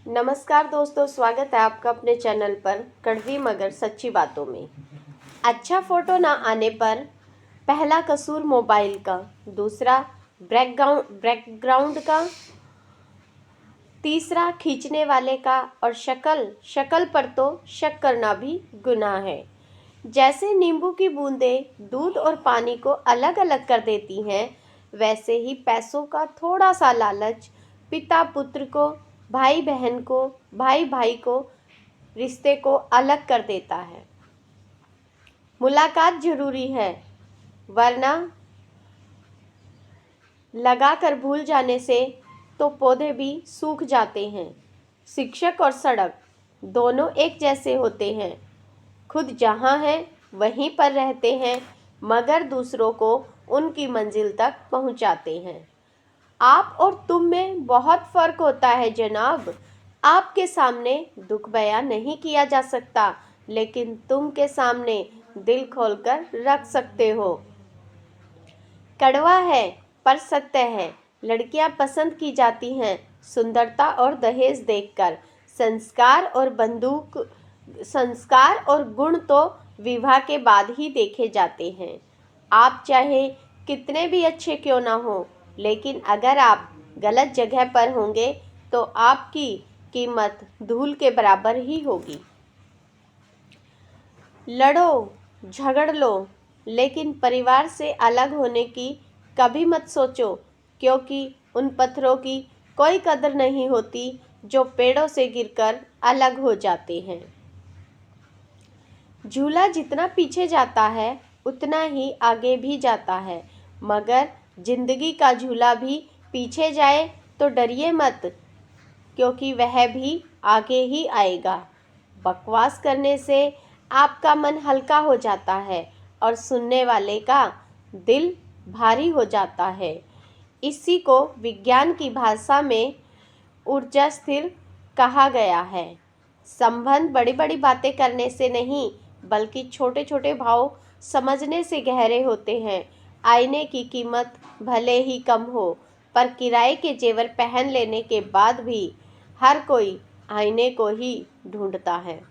नमस्कार दोस्तों, स्वागत है आपका अपने चैनल पर कड़वी मगर सच्ची बातों में। अच्छा फोटो ना आने पर पहला कसूर मोबाइल का, दूसरा बैकग्राउंड का, तीसरा खींचने वाले का और शक्ल पर तो शक करना भी गुनाह है। जैसे नींबू की बूंदें दूध और पानी को अलग अलग कर देती हैं, वैसे ही पैसों का थोड़ा सा लालच पिता पुत्र को, भाई बहन को, भाई भाई को, रिश्ते को अलग कर देता है। मुलाकात जरूरी है, वरना लगाकर भूल जाने से तो पौधे भी सूख जाते हैं। शिक्षक और सड़क दोनों एक जैसे होते हैं, खुद जहाँ हैं वहीं पर रहते हैं, मगर दूसरों को उनकी मंजिल तक पहुँचाते हैं। आप और तुम में बहुत फर्क होता है जनाब। आपके सामने दुख बयां नहीं किया जा सकता, लेकिन तुम के सामने दिल खोलकर रख सकते हो। कड़वा है पर सत्य है। लड़कियां पसंद की जाती हैं सुंदरता और दहेज देखकर। संस्कार और गुण तो विवाह के बाद ही देखे जाते हैं। आप चाहे कितने भी अच्छे क्यों ना हो, लेकिन अगर आप गलत जगह पर होंगे तो आपकी कीमत धूल के बराबर ही होगी। लड़ो झगड़ लो, लेकिन परिवार से अलग होने की कभी मत सोचो, क्योंकि उन पत्थरों की कोई कदर नहीं होती जो पेड़ों से गिरकर अलग हो जाते हैं। झूला जितना पीछे जाता है उतना ही आगे भी जाता है, मगर जिंदगी का झूला भी पीछे जाए तो डरिए मत, क्योंकि वह भी आगे ही आएगा। बकवास करने से आपका मन हल्का हो जाता है और सुनने वाले का दिल भारी हो जाता है। इसी को विज्ञान की भाषा में ऊर्जा स्थिर कहा गया है। संबंध बड़ी बड़ी बातें करने से नहीं, बल्कि छोटे छोटे भाव समझने से गहरे होते हैं। आईने की कीमत भले ही कम हो, पर किराए के जेवर पहन लेने के बाद भी हर कोई आईने को ही ढूंढता है।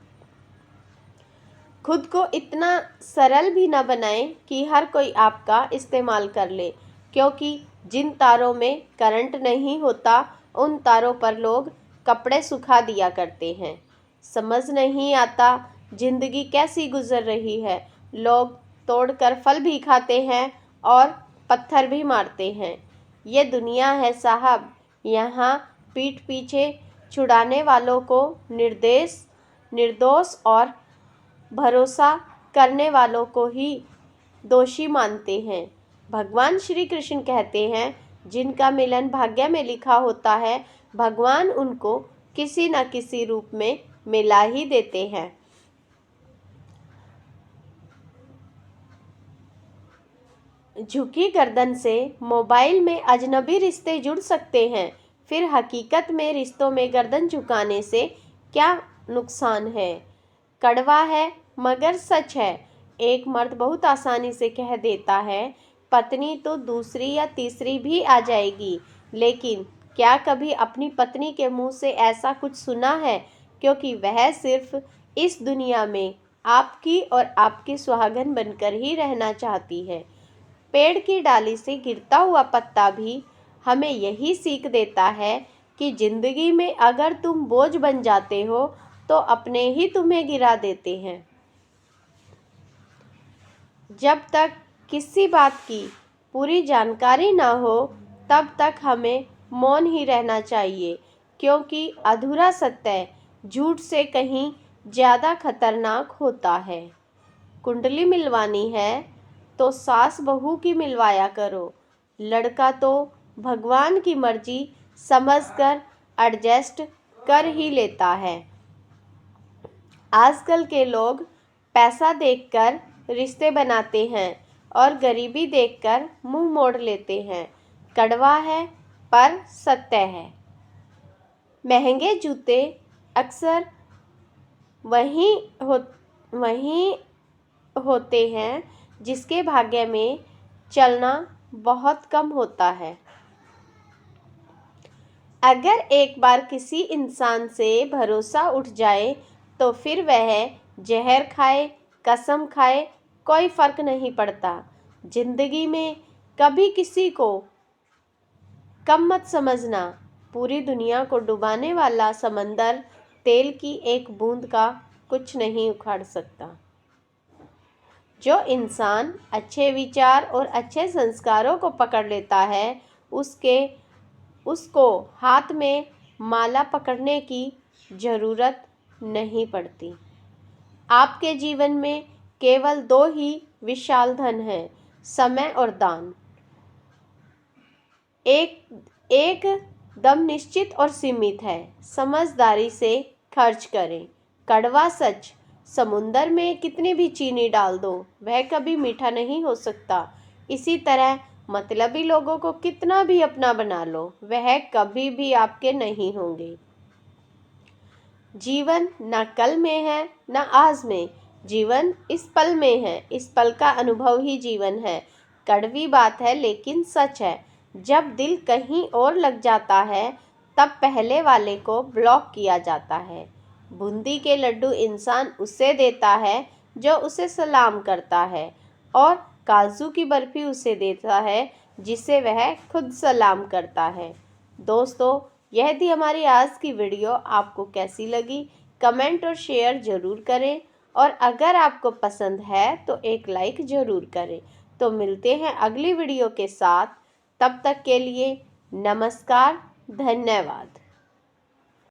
खुद को इतना सरल भी न बनाएं कि हर कोई आपका इस्तेमाल कर ले, क्योंकि जिन तारों में करंट नहीं होता उन तारों पर लोग कपड़े सुखा दिया करते हैं। समझ नहीं आता जिंदगी कैसी गुजर रही है। लोग तोड़कर फल भी खाते हैं और पत्थर भी मारते हैं। ये दुनिया है साहब, यहाँ पीठ पीछे छुड़ाने वालों को निर्दोष और भरोसा करने वालों को ही दोषी मानते हैं। भगवान श्री कृष्ण कहते हैं, जिनका मिलन भाग्य में लिखा होता है, भगवान उनको किसी न किसी रूप में मिला ही देते हैं। झुकी गर्दन से मोबाइल में अजनबी रिश्ते जुड़ सकते हैं, फिर हकीकत में रिश्तों में गर्दन झुकाने से क्या नुकसान है। कड़वा है मगर सच है। एक मर्द बहुत आसानी से कह देता है, पत्नी तो दूसरी या तीसरी भी आ जाएगी, लेकिन क्या कभी अपनी पत्नी के मुंह से ऐसा कुछ सुना है? क्योंकि वह सिर्फ इस दुनिया में आपकी और आपकी सुहागन बनकर ही रहना चाहती है। पेड़ की डाली से गिरता हुआ पत्ता भी हमें यही सीख देता है कि जिंदगी में अगर तुम बोझ बन जाते हो तो अपने ही तुम्हें गिरा देते हैं। जब तक किसी बात की पूरी जानकारी ना हो, तब तक हमें मौन ही रहना चाहिए, क्योंकि अधूरा सत्य झूठ से कहीं ज़्यादा खतरनाक होता है। कुंडली मिलवानी है तो सास बहू की मिलवाया करो। लड़का तो भगवान की मर्जी समझकर एडजस्ट कर ही लेता है। आजकल के लोग पैसा देखकर रिश्ते बनाते हैं और गरीबी देखकर मुंह मोड़ लेते हैं। कड़वा है पर सत्य है। महंगे जूते अक्सर वहीं होते हैं जिसके भाग्य में चलना बहुत कम होता है। अगर एक बार किसी इंसान से भरोसा उठ जाए तो फिर वह जहर खाए, कसम खाए, कोई फ़र्क नहीं पड़ता। जिंदगी में कभी किसी को कम मत समझना। पूरी दुनिया को डुबाने वाला समंदर तेल की एक बूंद का कुछ नहीं उखाड़ सकता। जो इंसान अच्छे विचार और अच्छे संस्कारों को पकड़ लेता है, उसको हाथ में माला पकड़ने की ज़रूरत नहीं पड़ती। आपके जीवन में केवल 2 ही विशाल धन हैं, समय और दान। एक दम निश्चित और सीमित है। समझदारी से खर्च करें। कड़वा सच, समुंदर में कितनी भी चीनी डाल दो, वह कभी मीठा नहीं हो सकता। इसी तरह मतलबी लोगों को कितना भी अपना बना लो, वह कभी भी आपके नहीं होंगे। जीवन न कल में है न आज में, जीवन इस पल में है। इस पल का अनुभव ही जीवन है। कड़वी बात है लेकिन सच है। जब दिल कहीं और लग जाता है तब पहले वाले को ब्लॉक किया जाता है। बूंदी के लड्डू इंसान उसे देता है जो उसे सलाम करता है, और काजू की बर्फी उसे देता है जिसे वह खुद सलाम करता है। दोस्तों, यह थी हमारी आज की वीडियो। आपको कैसी लगी कमेंट और शेयर ज़रूर करें, और अगर आपको पसंद है तो एक लाइक ज़रूर करें। तो मिलते हैं अगली वीडियो के साथ। तब तक के लिए नमस्कार, धन्यवाद।